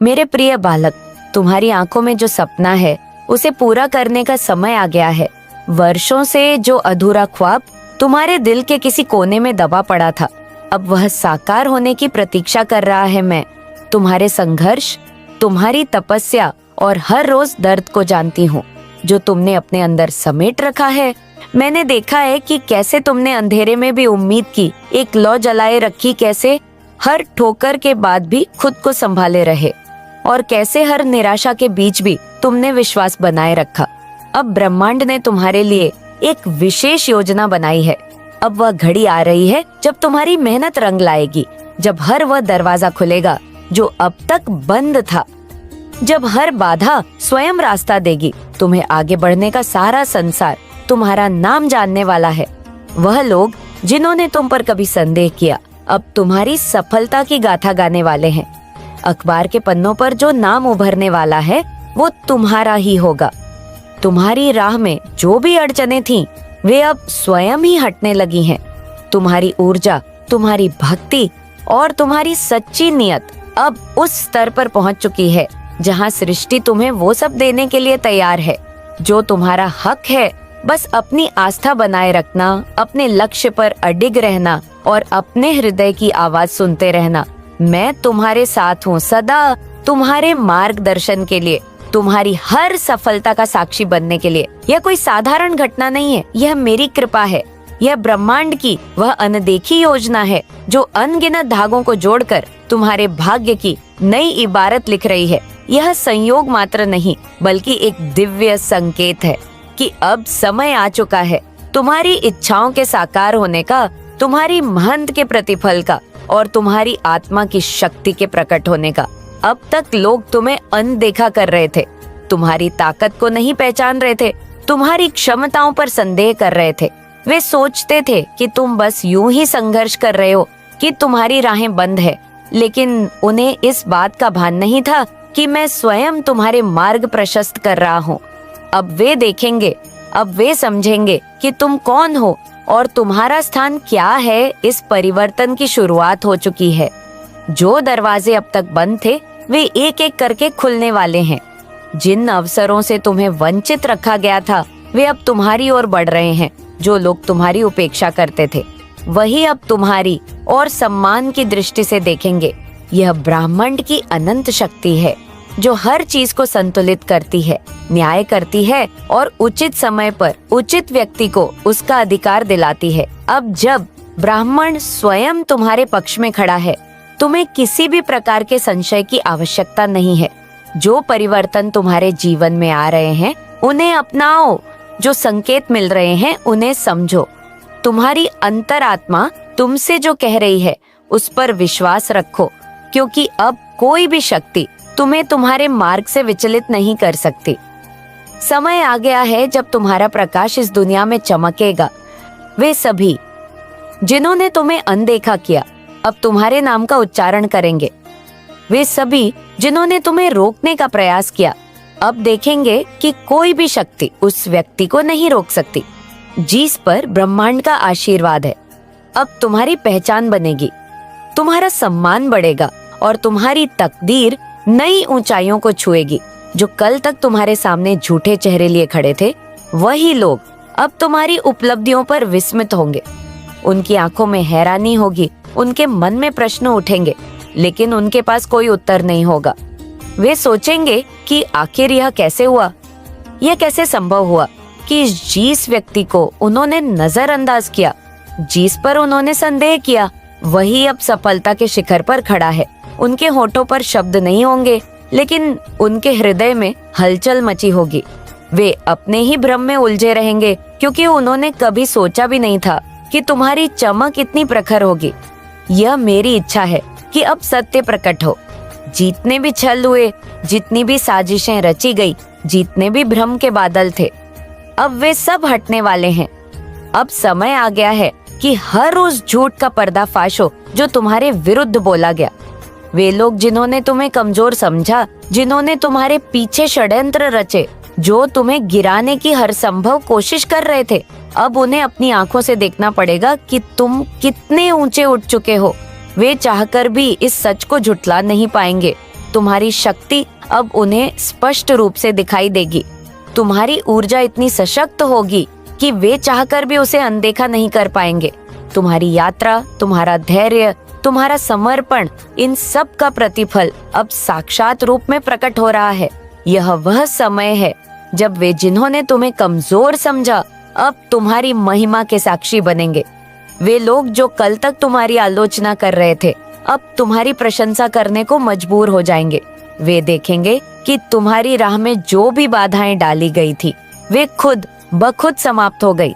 मेरे प्रिय बालक, तुम्हारी आंखों में जो सपना है उसे पूरा करने का समय आ गया है। वर्षों से जो अधूरा ख्वाब तुम्हारे दिल के किसी कोने में दबा पड़ा था, अब वह साकार होने की प्रतीक्षा कर रहा है। मैं तुम्हारे संघर्ष, तुम्हारी तपस्या और हर रोज दर्द को जानती हूँ जो तुमने अपने अंदर समेट रखा है। मैंने देखा है कि कैसे तुमने अंधेरे में भी उम्मीद की एक लौ जलाए रखी, कैसे हर ठोकर के बाद भी खुद को संभाले रहे और कैसे हर निराशा के बीच भी तुमने विश्वास बनाए रखा। अब ब्रह्मांड ने तुम्हारे लिए एक विशेष योजना बनाई है। अब वह घड़ी आ रही है जब तुम्हारी मेहनत रंग लाएगी, जब हर वह दरवाजा खुलेगा जो अब तक बंद था, जब हर बाधा स्वयं रास्ता देगी। तुम्हें आगे बढ़ने का सारा संसार तुम्हारा नाम जानने वाला है। वह लोग जिन्होंने तुम पर कभी संदेह किया, अब तुम्हारी सफलता की गाथा गाने वाले हैं। अखबार के पन्नों पर जो नाम उभरने वाला है वो तुम्हारा ही होगा। तुम्हारी राह में जो भी अड़चने थीं, वे अब स्वयं ही हटने लगी हैं। तुम्हारी ऊर्जा, तुम्हारी भक्ति और तुम्हारी सच्ची नियत अब उस स्तर पर पहुंच चुकी है जहां सृष्टि तुम्हें वो सब देने के लिए तैयार है जो तुम्हारा हक है। बस अपनी आस्था बनाए रखना, अपने लक्ष्य पर अडिग रहना और अपने हृदय की आवाज सुनते रहना। मैं तुम्हारे साथ हूँ सदा, तुम्हारे मार्गदर्शन के लिए, तुम्हारी हर सफलता का साक्षी बनने के लिए। यह कोई साधारण घटना नहीं है, यह मेरी कृपा है। यह ब्रह्मांड की वह अनदेखी योजना है जो अनगिनत धागों को जोड़कर तुम्हारे भाग्य की नई इबारत लिख रही है। यह संयोग मात्र नहीं बल्कि एक दिव्य संकेत है कि अब समय आ चुका है तुम्हारी इच्छाओं के साकार होने का, तुम्हारी महंत के प्रतिफल का और तुम्हारी आत्मा की शक्ति के प्रकट होने का। अब तक लोग तुम्हें अनदेखा कर रहे थे, तुम्हारी ताकत को नहीं पहचान रहे थे, तुम्हारी क्षमताओं पर संदेह कर रहे थे। वे सोचते थे कि तुम बस यूं ही संघर्ष कर रहे हो, कि तुम्हारी राहें बंद है, लेकिन उन्हें इस बात का भान नहीं था कि मैं स्वयं तुम्हारे मार्ग प्रशस्त कर रहा हूँ। अब वे देखेंगे, अब वे समझेंगे कि तुम कौन हो और तुम्हारा स्थान क्या है। इस परिवर्तन की शुरुआत हो चुकी है। जो दरवाजे अब तक बंद थे वे एक एक करके खुलने वाले हैं। जिन अवसरों से तुम्हें वंचित रखा गया था वे अब तुम्हारी ओर बढ़ रहे हैं। जो लोग तुम्हारी उपेक्षा करते थे वही अब तुम्हारी और सम्मान की दृष्टि से देखेंगे। यह ब्रह्मांड की अनंत शक्ति है जो हर चीज को संतुलित करती है, न्याय करती है और उचित समय पर उचित व्यक्ति को उसका अधिकार दिलाती है। अब जब ब्राह्मण स्वयं तुम्हारे पक्ष में खड़ा है, तुम्हें किसी भी प्रकार के संशय की आवश्यकता नहीं है। जो परिवर्तन तुम्हारे जीवन में आ रहे हैं उन्हें अपनाओ, जो संकेत मिल रहे हैं उन्हें समझो। तुम्हारी अंतरात्मा तुमसे जो कह रही है उस पर विश्वास रखो, क्योंकि अब कोई भी शक्ति तुम्हें तुम्हारे मार्ग से विचलित नहीं कर सकती। समय आ गया है जब तुम्हारा प्रकाश इस दुनिया में चमकेगा। वे सभी जिन्होंने तुम्हें अनदेखा किया अब तुम्हारे नाम का उच्चारण करेंगे। वे सभी जिन्होंने तुम्हें रोकने का प्रयास किया अब देखेंगे कि कोई भी शक्ति उस व्यक्ति को नहीं रोक सकती जिस पर ब्रह्मांड का आशीर्वाद है। अब तुम्हारी पहचान बनेगी, तुम्हारा सम्मान बढ़ेगा और तुम्हारी तकदीर नई ऊंचाइयों को छुएगी। जो कल तक तुम्हारे सामने झूठे चेहरे लिए खड़े थे वही लोग अब तुम्हारी उपलब्धियों पर विस्मित होंगे। उनकी आंखों में हैरानी होगी, उनके मन में प्रश्न उठेंगे, लेकिन उनके पास कोई उत्तर नहीं होगा। वे सोचेंगे कि आखिर यह कैसे हुआ, यह कैसे संभव हुआ कि जिस व्यक्ति को उन्होंने नजरअंदाज किया, जिस पर उन्होंने संदेह किया, वही अब सफलता के शिखर पर खड़ा है। उनके होठों पर शब्द नहीं होंगे, लेकिन उनके हृदय में हलचल मची होगी। वे अपने ही भ्रम में उलझे रहेंगे, क्योंकि उन्होंने कभी सोचा भी नहीं था कि तुम्हारी चमक इतनी प्रखर होगी। यह मेरी इच्छा है कि अब सत्य प्रकट हो। जितने भी छल हुए, जितनी भी साजिशें रची गई, जितने भी भ्रम के बादल थे, अब वे सब हटने वाले हैं। अब समय आ गया है कि हर उस झूठ का पर्दाफाश हो जो तुम्हारे विरुद्ध बोला गया। वे लोग जिन्होंने तुम्हें कमजोर समझा, जिन्होंने तुम्हारे पीछे षड्यंत्र रचे, जो तुम्हें गिराने की हर संभव कोशिश कर रहे थे, अब उन्हें अपनी आंखों से देखना पड़ेगा कि तुम कितने ऊंचे उठ चुके हो। वे चाहकर भी इस सच को झुठला नहीं पाएंगे तुम्हारी शक्ति अब उन्हें स्पष्ट रूप से दिखाई देगी। तुम्हारी ऊर्जा इतनी सशक्त होगी कि वे चाहकर भी उसे अनदेखा नहीं कर पाएंगे। तुम्हारी यात्रा, तुम्हारा धैर्य, तुम्हारा समर्पण, इन सब का प्रतिफल अब साक्षात रूप में प्रकट हो रहा है। यह वह समय है जब वे जिन्होंने तुम्हें कमजोर समझा अब तुम्हारी महिमा के साक्षी बनेंगे। वे लोग जो कल तक तुम्हारी आलोचना कर रहे थे अब तुम्हारी प्रशंसा करने को मजबूर हो जाएंगे। वे देखेंगे कि तुम्हारी राह में जो भी बाधाएं डाली गई थी वे खुद बखुद समाप्त हो गई।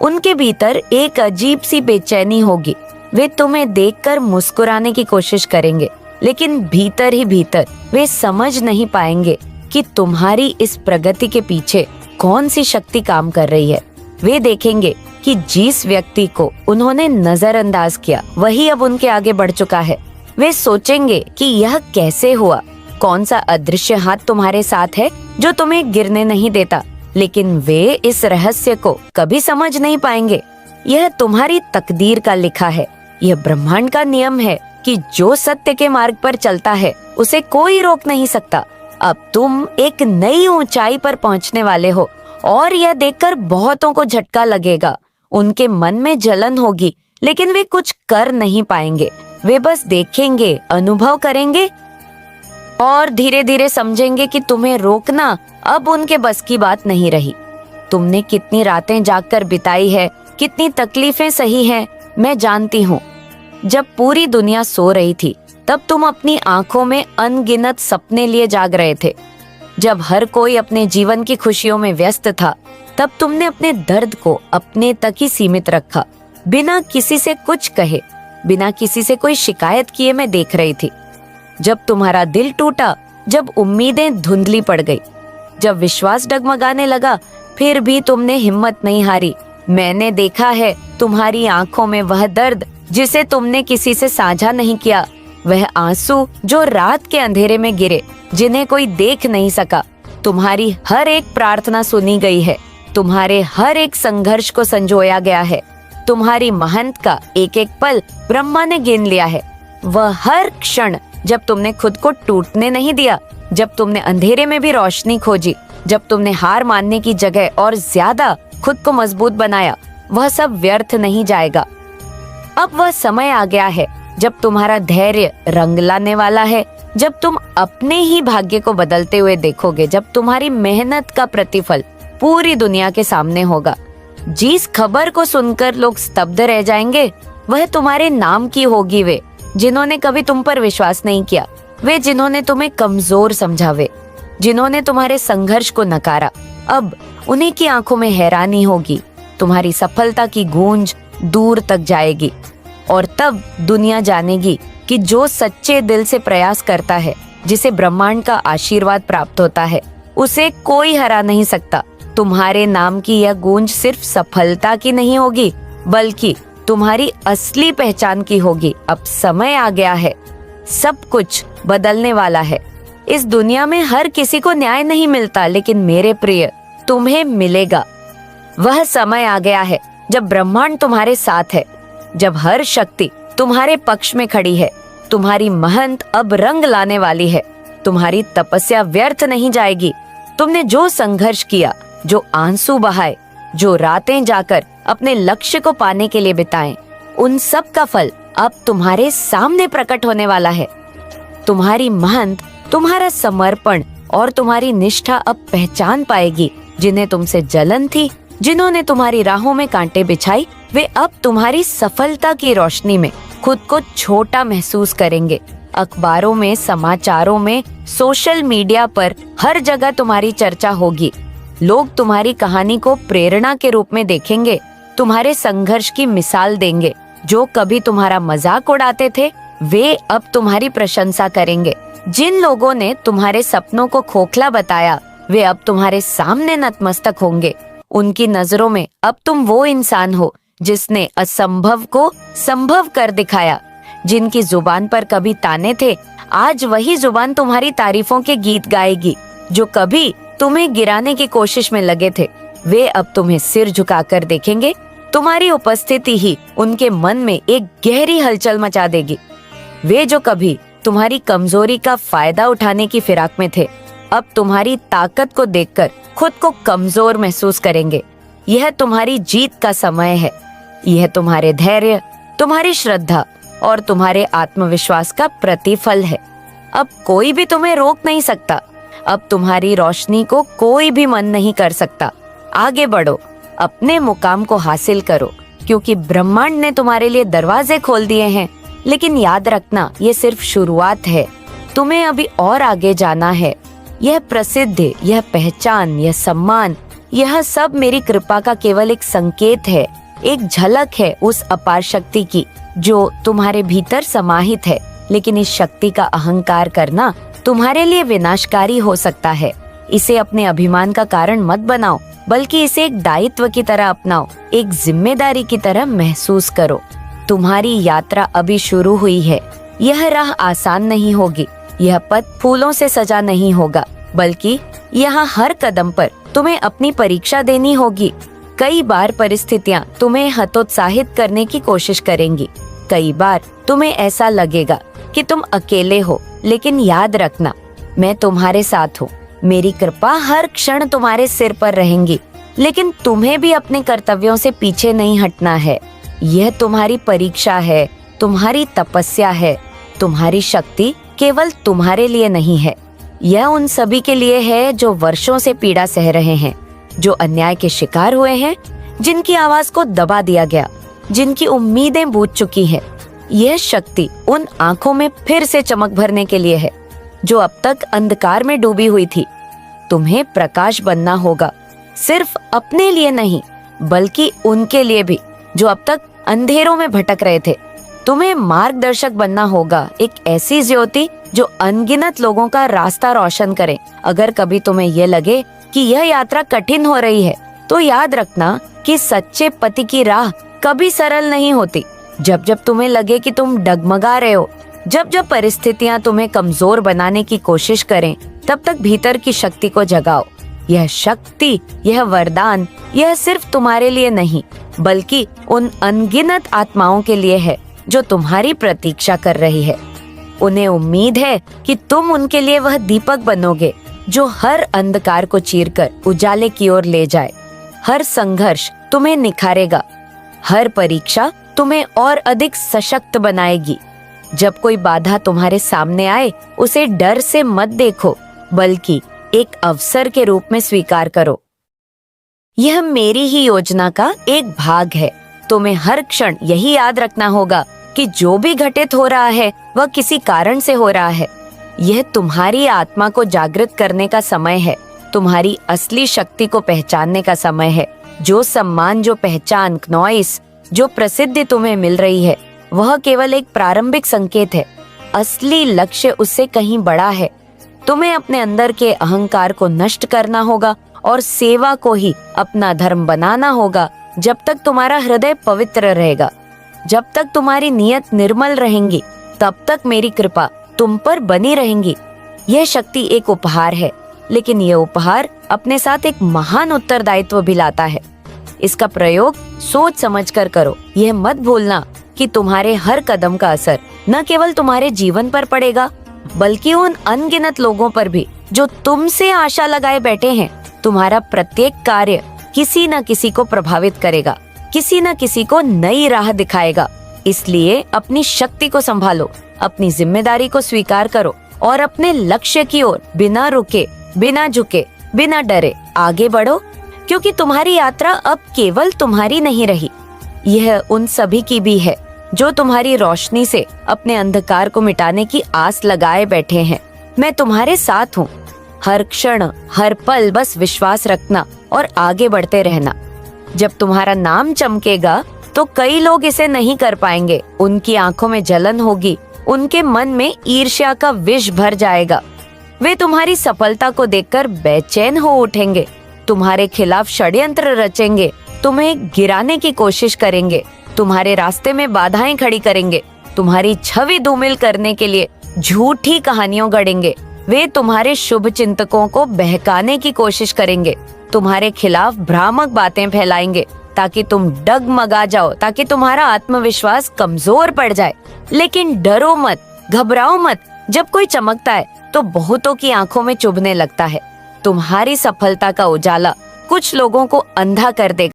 उनके भीतर एक अजीब सी बेचैनी होगी। वे तुम्हें देखकर मुस्कुराने की कोशिश करेंगे, लेकिन भीतर ही भीतर वे समझ नहीं पाएंगे कि तुम्हारी इस प्रगति के पीछे कौन सी शक्ति काम कर रही है। वे देखेंगे कि जिस व्यक्ति को उन्होंने नजरअंदाज किया वही अब उनके आगे बढ़ चुका है। वे सोचेंगे कि यह कैसे हुआ, कौन सा अदृश्य हाथ तुम्हारे साथ है जो तुम्हें गिरने नहीं देता, लेकिन वे इस रहस्य को कभी समझ नहीं पाएंगे। यह तुम्हारी तकदीर का लिखा है। यह ब्रह्मांड का नियम है कि जो सत्य के मार्ग पर चलता है उसे कोई रोक नहीं सकता। अब तुम एक नई ऊंचाई पर पहुंचने वाले हो और यह देखकर बहुतों को झटका लगेगा। उनके मन में जलन होगी, लेकिन वे कुछ कर नहीं पाएंगे। वे बस देखेंगे, अनुभव करेंगे और धीरे धीरे समझेंगे कि तुम्हें रोकना अब उनके बस की बात नहीं रही। तुमने कितनी रातें जागकर बिताई है, कितनी तकलीफें सही हैं, मैं जानती हूँ। जब पूरी दुनिया सो रही थी तब तुम अपनी आंखों में अनगिनत सपने लिए जाग रहे थे। जब हर कोई अपने जीवन की खुशियों में व्यस्त था तब तुमने अपने दर्द को अपने तक ही सीमित रखा। बिना किसी से कुछ कहे, बिना किसी से कोई शिकायत किए मैं देख रही थी। जब तुम्हारा दिल टूटा, जब उम्मीदें धुंधली पड़ गई, जब विश्वास डगमगाने लगा, फिर भी तुमने हिम्मत नहीं हारी। मैंने देखा है तुम्हारी आंखों में वह दर्द जिसे तुमने किसी से साझा नहीं किया, वह आंसू जो रात के अंधेरे में गिरे, जिन्हें कोई देख नहीं सका। तुम्हारी हर एक प्रार्थना सुनी गई है, तुम्हारे हर एक संघर्ष को संजोया गया है। तुम्हारी महंत का एक एक पल ब्रह्मा ने गिन लिया है। वह हर क्षण जब तुमने खुद को टूटने नहीं दिया, जब तुमने अंधेरे में भी रोशनी खोजी, जब तुमने हार मानने की जगह और ज्यादा खुद को मजबूत बनाया, वह सब व्यर्थ नहीं जाएगा। अब वह समय आ गया है जब तुम्हारा धैर्य रंग लाने वाला है, जब तुम अपने ही भाग्य को बदलते हुए देखोगे, जब तुम्हारी मेहनत का प्रतिफल पूरी दुनिया के सामने होगा। जिस खबर को सुनकर लोग स्तब्ध रह जाएंगे वह तुम्हारे नाम की होगी। वे जिन्होंने कभी तुम पर विश्वास नहीं किया, वे जिन्होंने तुम्हें कमजोर समझा, वे जिन्होंने तुम्हारे संघर्ष को नकारा, अब उन्हीं की आंखों में हैरानी होगी। तुम्हारी सफलता की गूंज दूर तक जाएगी और तब दुनिया जानेगी कि जो सच्चे दिल से प्रयास करता है, जिसे ब्रह्मांड का आशीर्वाद प्राप्त होता है, उसे कोई हरा नहीं सकता। तुम्हारे नाम की यह गूंज सिर्फ सफलता की नहीं होगी, बल्कि तुम्हारी असली पहचान की होगी। अब समय आ गया है, सब कुछ बदलने वाला है। इस दुनिया में हर किसी को न्याय नहीं मिलता, लेकिन मेरे प्रिय, तुम्हें मिलेगा। वह समय आ गया है जब ब्रह्मांड तुम्हारे साथ है, जब हर शक्ति तुम्हारे पक्ष में खड़ी है। तुम्हारी महंत अब रंग लाने वाली है। तुम्हारी तपस्या व्यर्थ नहीं जाएगी। तुमने जो संघर्ष किया, जो आंसू बहाए, जो रातें जाकर अपने लक्ष्य को पाने के लिए बिताएं, उन सब का फल अब तुम्हारे सामने प्रकट होने वाला है। तुम्हारी महंत, तुम्हारा समर्पण और तुम्हारी निष्ठा अब पहचान पाएगी। जिन्हें तुमसे जलन थी, जिन्होंने तुम्हारी राहों में कांटे बिछाई, वे अब तुम्हारी सफलता की रोशनी में खुद को छोटा महसूस करेंगे। अखबारों में, समाचारों में, सोशल मीडिया पर हर जगह तुम्हारी चर्चा होगी। लोग तुम्हारी कहानी को प्रेरणा के रूप में देखेंगे, तुम्हारे संघर्ष की मिसाल देंगे। जो कभी तुम्हारा मजाक उड़ाते थे, वे अब तुम्हारी प्रशंसा करेंगे। जिन लोगों ने तुम्हारे सपनों को खोखला बताया, वे अब तुम्हारे सामने नतमस्तक होंगे। उनकी नजरों में अब तुम वो इंसान हो जिसने असंभव को संभव कर दिखाया। जिनकी जुबान पर कभी ताने थे, आज वही जुबान तुम्हारी तारीफों के गीत गाएगी। जो कभी तुम्हें गिराने की कोशिश में लगे थे, वे अब तुम्हें सिर झुकाकर देखेंगे। तुम्हारी उपस्थिति ही उनके मन में एक गहरी हलचल मचा देगी। वे जो कभी तुम्हारी कमजोरी का फायदा उठाने की फिराक में थे, अब तुम्हारी ताकत को देखकर खुद को कमजोर महसूस करेंगे। यह तुम्हारी जीत का समय है। यह तुम्हारे धैर्य, तुम्हारी श्रद्धा और तुम्हारे आत्मविश्वास का प्रतिफल है। अब कोई भी तुम्हें रोक नहीं सकता। अब तुम्हारी रोशनी को कोई भी मंद नहीं कर सकता। आगे बढ़ो, अपने मुकाम को हासिल करो, क्योंकि ब्रह्मांड ने तुम्हारे लिए दरवाजे खोल दिए हैं। लेकिन याद रखना, ये सिर्फ शुरुआत है। तुम्हें अभी और आगे जाना है। यह प्रसिद्धि, यह पहचान, यह सम्मान, यह सब मेरी कृपा का केवल एक संकेत है, एक झलक है उस अपार शक्ति की जो तुम्हारे भीतर समाहित है। लेकिन इस शक्ति का अहंकार करना तुम्हारे लिए विनाशकारी हो सकता है। इसे अपने अभिमान का कारण मत बनाओ, बल्कि इसे एक दायित्व की तरह अपनाओ, एक जिम्मेदारी की तरह महसूस करो। तुम्हारी यात्रा अभी शुरू हुई है। यह राह आसान नहीं होगी, यह पथ फूलों से सजा नहीं होगा, बल्कि यहाँ हर कदम पर तुम्हें अपनी परीक्षा देनी होगी। कई बार परिस्थितियाँ तुम्हें हतोत्साहित करने की कोशिश करेंगी। कई बार तुम्हें ऐसा लगेगा कि तुम अकेले हो, लेकिन याद रखना, मैं तुम्हारे साथ हूँ। मेरी कृपा हर क्षण तुम्हारे सिर पर रहेंगी। लेकिन तुम्हें भी अपने कर्तव्यों से पीछे नहीं हटना है। यह तुम्हारी परीक्षा है, तुम्हारी तपस्या है। तुम्हारी शक्ति केवल तुम्हारे लिए नहीं है, यह उन सभी के लिए है जो वर्षों से पीड़ा सह रहे हैं, जो अन्याय के शिकार हुए हैं, जिनकी आवाज को दबा दिया गया, जिनकी उम्मीदें बूझ चुकी हैं। यह शक्ति उन आंखों में फिर से चमक भरने के लिए है जो अब तक अंधकार में डूबी हुई थी। तुम्हें प्रकाश बनना होगा, सिर्फ अपने लिए नहीं, बल्कि उनके लिए भी जो अब तक अंधेरों में भटक रहे थे। तुम्हें मार्गदर्शक बनना होगा, एक ऐसी ज्योति जो अनगिनत लोगों का रास्ता रोशन करे। अगर कभी तुम्हें यह लगे कि यह यात्रा कठिन हो रही है, तो याद रखना कि सच्चे पति की राह कभी सरल नहीं होती। जब जब तुम्हें लगे कि तुम डगमगा रहे हो, जब जब परिस्थितियां तुम्हें कमजोर बनाने की कोशिश करें, तब तक भीतर की शक्ति को जगाओ। यह शक्ति, यह वरदान, यह सिर्फ तुम्हारे लिए नहीं, बल्कि उन अनगिनत आत्माओं के लिए है जो तुम्हारी प्रतीक्षा कर रही है। उन्हें उम्मीद है कि तुम उनके लिए वह दीपक बनोगे जो हर अंधकार को चीरकर उजाले की ओर ले जाए। हर संघर्ष तुम्हें निखारेगा, हर परीक्षा तुम्हें और अधिक सशक्त बनाएगी। जब कोई बाधा तुम्हारे सामने आए, उसे डर से मत देखो, बल्कि एक अवसर के रूप में स्वीकार करो। यह मेरी ही योजना का एक भाग है। तुम्हें हर क्षण यही याद रखना होगा कि जो भी घटित हो रहा है वह किसी कारण से हो रहा है। यह तुम्हारी आत्मा को जागृत करने का समय है, तुम्हारी असली शक्ति को पहचानने का समय है। जो सम्मान, जो पहचान, नॉइस, जो प्रसिद्धि तुम्हें मिल रही है, वह केवल एक प्रारंभिक संकेत है। असली लक्ष्य उससे कहीं बड़ा है। तुम्हें अपने अंदर के अहंकार को नष्ट करना होगा और सेवा को ही अपना धर्म बनाना होगा। जब तक तुम्हारा हृदय पवित्र रहेगा, जब तक तुम्हारी नियत निर्मल रहेंगी, तब तक मेरी कृपा तुम पर बनी रहेंगी। यह शक्ति एक उपहार है, लेकिन यह उपहार अपने साथ एक महान उत्तरदायित्व भी लाता है। इसका प्रयोग सोच समझकर करो। यह मत भूलना कि तुम्हारे हर कदम का असर न केवल तुम्हारे जीवन पर पड़ेगा, बल्कि उन अनगिनत लोगों पर भी जो तुमसे आशा लगाए बैठे हैं। तुम्हारा प्रत्येक कार्य किसी न किसी को प्रभावित करेगा, किसी न किसी को नई राह दिखाएगा। इसलिए अपनी शक्ति को संभालो, अपनी जिम्मेदारी को स्वीकार करो और अपने लक्ष्य की ओर बिना रुके, बिना झुके, बिना डरे आगे बढ़ो, क्योंकि तुम्हारी यात्रा अब केवल तुम्हारी नहीं रही, यह उन सभी की भी है जो तुम्हारी रोशनी से अपने अंधकार को मिटाने की आस लगाए बैठे हैं। मैं तुम्हारे साथ हूँ। हर क्षण, हर पल बस विश्वास रखना और आगे बढ़ते रहना। जब तुम्हारा नाम चमकेगा तो कई लोग इसे नहीं कर पाएंगे। उनकी आंखों में जलन होगी, उनके मन में ईर्ष्या का विष भर जाएगा। वे तुम्हारी सफलता को देखकर बेचैन हो उठेंगे, तुम्हारे खिलाफ षड्यंत्र रचेंगे, तुम्हें गिराने की कोशिश करेंगे, तुम्हारे रास्ते में बाधाएं खड़ी करेंगे, तुम्हारी छवि धूमिल करने के लिए झूठी कहानियों गढ़ेंगे। वे तुम्हारे शुभ चिंतकों को बहकाने की कोशिश करेंगे, तुम्हारे खिलाफ भ्रामक बातें फैलाएंगे ताकि तुम डगमगा जाओ, ताकि तुम्हारा आत्मविश्वास कमजोर पड़ जाए। लेकिन डरो मत, घबराओ मत, जब कोई चमकता है तो बहुतों की आंखों में चुभने लगता है। तुम्हारी सफलता का उजाला कुछ लोगों को अंधा कर देगा।